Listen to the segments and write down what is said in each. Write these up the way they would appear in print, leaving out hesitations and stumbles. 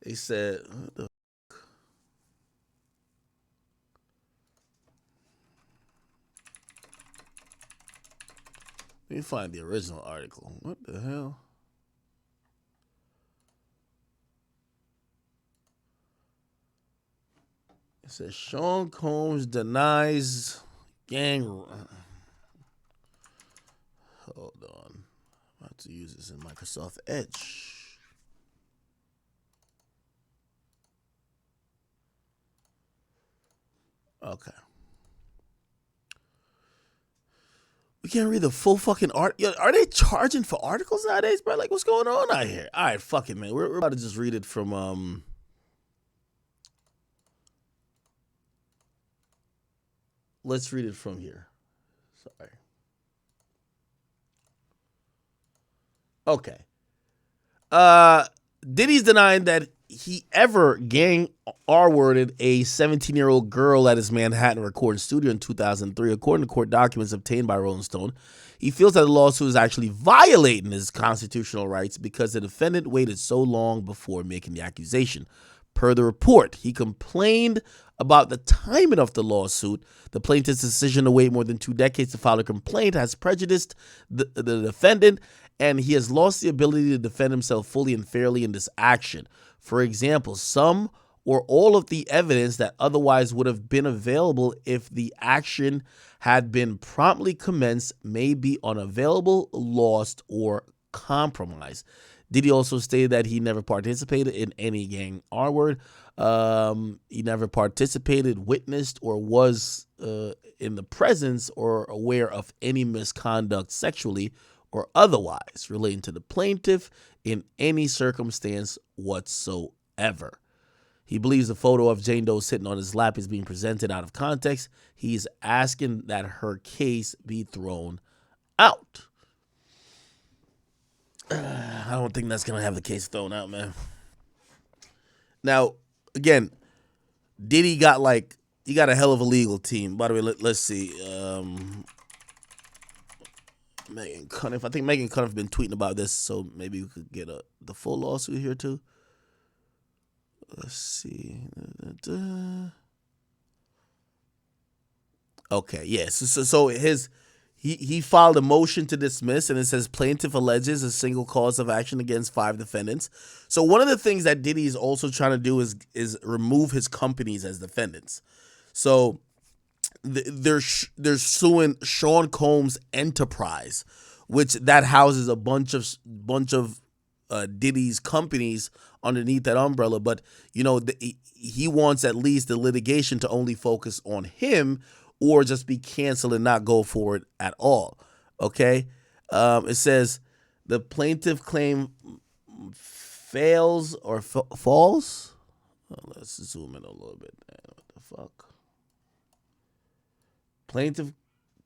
They said, what the, let me find the original article. What the hell? It says Sean Combs denies gang. Hold on. I'm about to use this in Microsoft Edge. Okay. We can't read the full fucking art. Yo, are they charging for articles nowadays, bro? Like, what's going on out here? All right, fuck it, man. We're about to just read it from Let's read it from here. Sorry. Okay. Uh, Diddy's denying that he ever gang R-worded a 17-year-old girl at his Manhattan recording studio in 2003, according to court documents obtained by Rolling Stone. He feels that the lawsuit is actually violating his constitutional rights because the defendant waited so long before making the accusation. Per the report, he complained about the timing of the lawsuit. The plaintiff's decision to wait more than 2 decades to file a complaint has prejudiced the defendant, and he has lost the ability to defend himself fully and fairly in this action. For example, some or all of the evidence that otherwise would have been available if the action had been promptly commenced may be unavailable, lost, or compromised. Diddy also stated that he never participated in any gang R word. He never participated, witnessed, or was in the presence or aware of any misconduct sexually or otherwise relating to the plaintiff in any circumstance whatsoever. He believes the photo of Jane Doe sitting on his lap is being presented out of context. He's asking that her case be thrown out. I don't think that's gonna have the case thrown out, man. Now, again, Diddy got like he got a hell of a legal team. By the way, let's see. Megan Cunniff. I think Megan Cunniff been tweeting about this, so maybe we could get the full lawsuit here too. Let's see. Okay, yes. So his he filed a motion to dismiss, and it says plaintiff alleges a single cause of action against 5 defendants. So one of the things that Diddy is also trying to do is remove his companies as defendants. So they're suing Sean Combs Enterprise, which that houses a bunch of Diddy's companies underneath that umbrella. But you know, he wants at least the litigation to only focus on him, or just be canceled and not go forward at all. Okay, it says the plaintiff claim fails or falls. Oh, let's zoom in a little bit. What the fuck? Plaintiff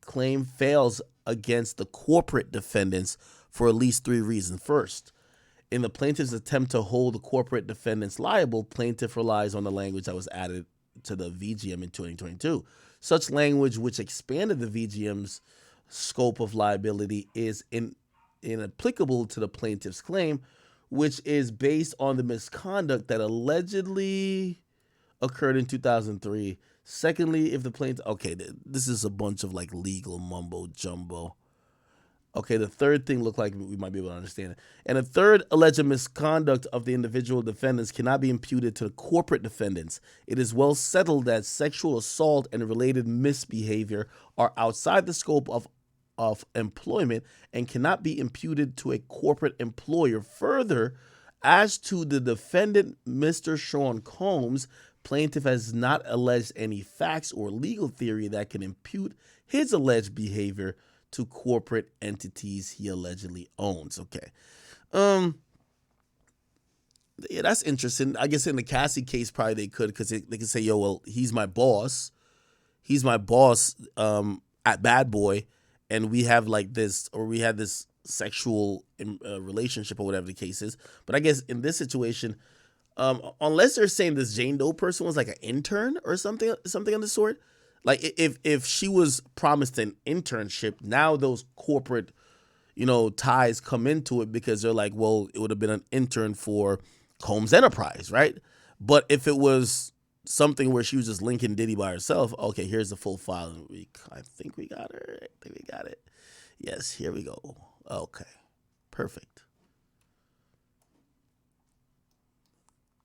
claim fails against the corporate defendants for at least 3 reasons. First, in the plaintiff's attempt to hold the corporate defendants liable, plaintiff relies on the language that was added to the VGM in 2022. Such language, which expanded the VGM's scope of liability, is inapplicable to the plaintiff's claim, which is based on the misconduct that allegedly occurred in 2003. Secondly, if the plaintiff, okay, this is a bunch of like legal mumbo jumbo. Okay, the third thing looked like we might be able to understand it. And the third alleged misconduct of the individual defendants cannot be imputed to the corporate defendants. It is well settled that sexual assault and related misbehavior are outside the scope of employment and cannot be imputed to a corporate employer. Further, as to the defendant, Mr. Sean Combs, plaintiff has not alleged any facts or legal theory that can impute his alleged behavior to corporate entities he allegedly owns. Okay. Yeah, that's interesting. I guess in the Cassie case, probably they could, because they could say, yo, well, he's my boss. He's my boss at Bad Boy, and we have like this, or we had this sexual relationship or whatever the case is. But I guess in this situation, unless they're saying this Jane Doe person was like an intern or something of the sort, like if she was promised an internship, now those corporate, ties come into it, because they're like, well, it would have been an intern for Combs Enterprise, right? But if it was something where she was just linking Diddy by herself, okay, here's the full file. I think we got her. I think we got it. Yes, here we go. Okay, perfect.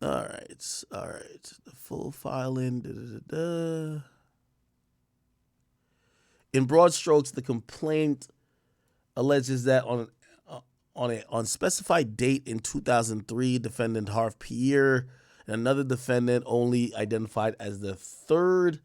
All right, all right. The full filing. Da, da, da, da. In broad strokes, the complaint alleges that on an unspecified date in 2003, defendant Harv Pierre and another defendant, only identified as the third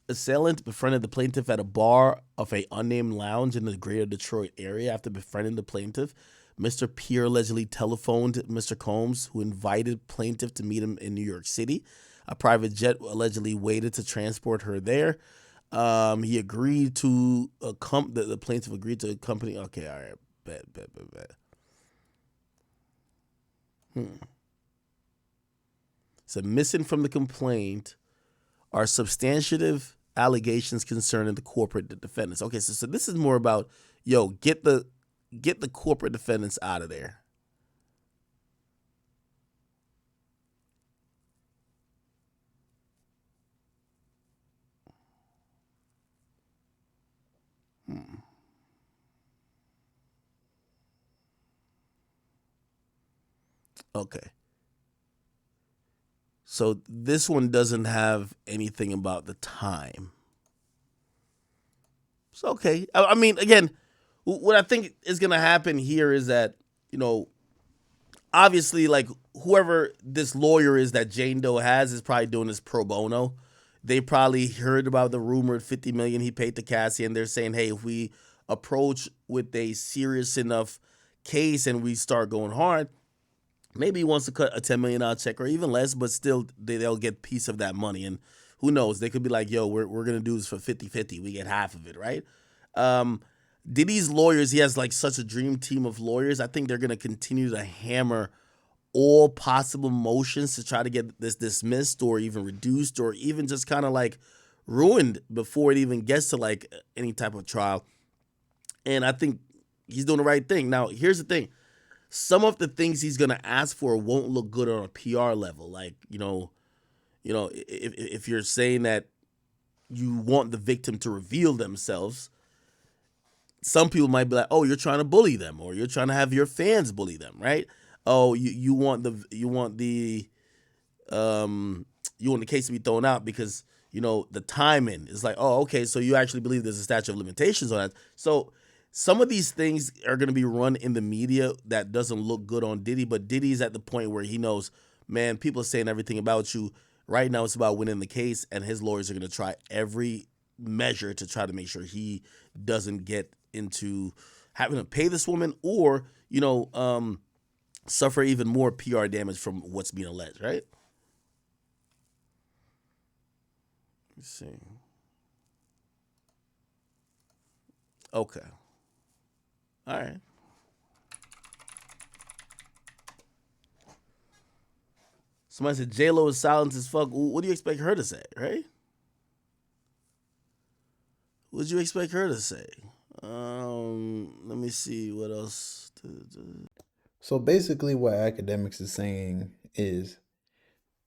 assailant, befriended the plaintiff at a bar of a unnamed lounge in the greater Detroit area. After befriending the plaintiff, Mr. Pierre allegedly telephoned Mr. Combs, who invited plaintiff to meet him in New York City. A private jet allegedly waited to transport her there. He agreed to the plaintiff agreed to accompany. Okay, all right, bet. So missing from the complaint are substantive allegations concerning the corporate defendants. Okay, so this is more about get the corporate defendants out of there. Okay. So this one doesn't have anything about the time. So okay. I mean, again, what I think is gonna happen here is that, obviously, like, whoever this lawyer is that Jane Doe has is probably doing this pro bono. They probably heard about the rumored $50 million he paid to Cassie, and they're saying, hey, if we approach with a serious enough case and we start going hard, maybe he wants to cut a $10 million check or even less, but still they'll get a piece of that money. And who knows, they could be like, yo, we're going to do this for 50-50. We get half of it, right? Diddy's lawyers, he has like such a dream team of lawyers. I think they're going to continue to hammer all possible motions to try to get this dismissed or even reduced or even just kind of like ruined before it even gets to like any type of trial. And I think he's doing the right thing. Now, here's the thing. Some of the things he's going to ask for won't look good on a PR level. Like, if you're saying that you want the victim to reveal themselves, some people might be like, oh, you're trying to bully them, or you're trying to have your fans bully them, right? Oh, you want the case to be thrown out because the timing is like, oh, okay, so you actually believe there's a statute of limitations on that. So some of these things are going to be run in the media that doesn't look good on Diddy, but Diddy's at the point where he knows, man, people are saying everything about you. Right now it's about winning the case, and his lawyers are going to try every measure to try to make sure he doesn't get into having to pay this woman or, suffer even more PR damage from what's being alleged, right? Let's see. Okay. All right. Somebody said J-Lo is silent as fuck. What do you expect her to say, right? What do you expect her to say? Let me see what else. So basically, what Akademiks is saying is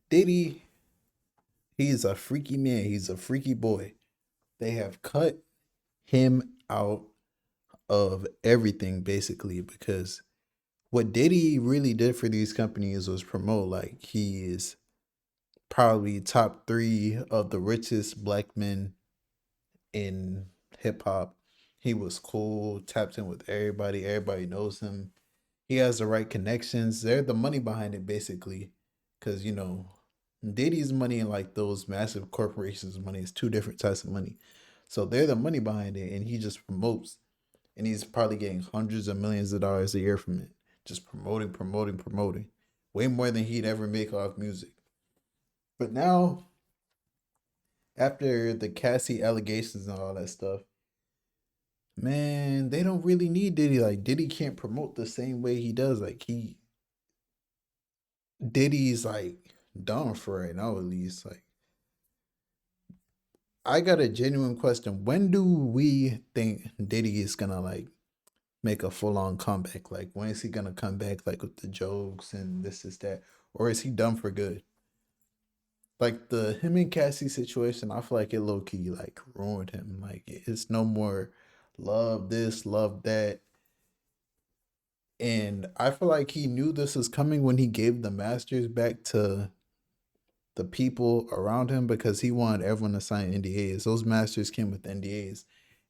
Diddy, he's a freaky man. He's a freaky boy. They have cut him out of everything basically because what Diddy really did for these companies was promote like he is probably top three of the richest black men in hip hop. He was cool, tapped in with everybody. Everybody knows him. He has the right connections. They're the money behind it, basically. Because, Diddy's money and like those massive corporations' money is two different types of money. So they're the money behind it, and he just promotes. And he's probably getting hundreds of millions of dollars a year from it. Just promoting, promoting, promoting. Way more than he'd ever make off music. But now, after the Cassie allegations and all that stuff, man, they don't really need Diddy. Like Diddy can't promote the same way he does. Like Diddy's like done for right now at least. Like I got a genuine question. When do we think Diddy is gonna like make a full on comeback. Like, when is he gonna come back? Like, with the jokes and this is that, or is he done for good? Like, the him and Cassie situation, I feel like it low key like ruined him. Like, it's no more love this, love that. And I feel like he knew this was coming when he gave the masters back to the people around him, because he wanted everyone to sign NDAs. Those masters came with NDAs,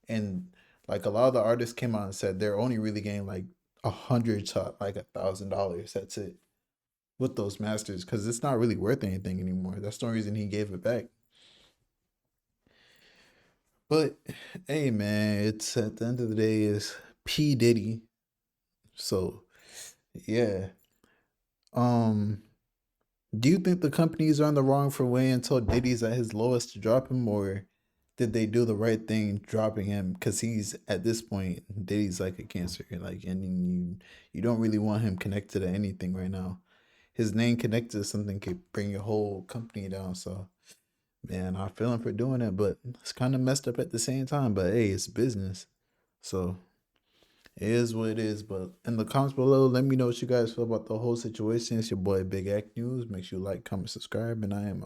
and like a lot of the artists came out and said they're only really getting like 100 to like $1,000. That's it with those masters, because it's not really worth anything anymore. That's the reason he gave it back. But hey, man, it's at the end of the day is P Diddy. So yeah. Um, Do you think the companies are on the wrong for waiting until Diddy's at his lowest to drop him, or did they do the right thing dropping him? Because he's at this point, Diddy's like a cancer, like, and you don't really want him connected to anything right now. His name connected to something could bring your whole company down. So, man, I feel him for doing it, but it's kind of messed up at the same time. But hey, it's business, so it is what it is. But in the comments below, let me know what you guys feel about the whole situation. It's your boy Big Act News. Make sure you like, comment, subscribe, and I am out.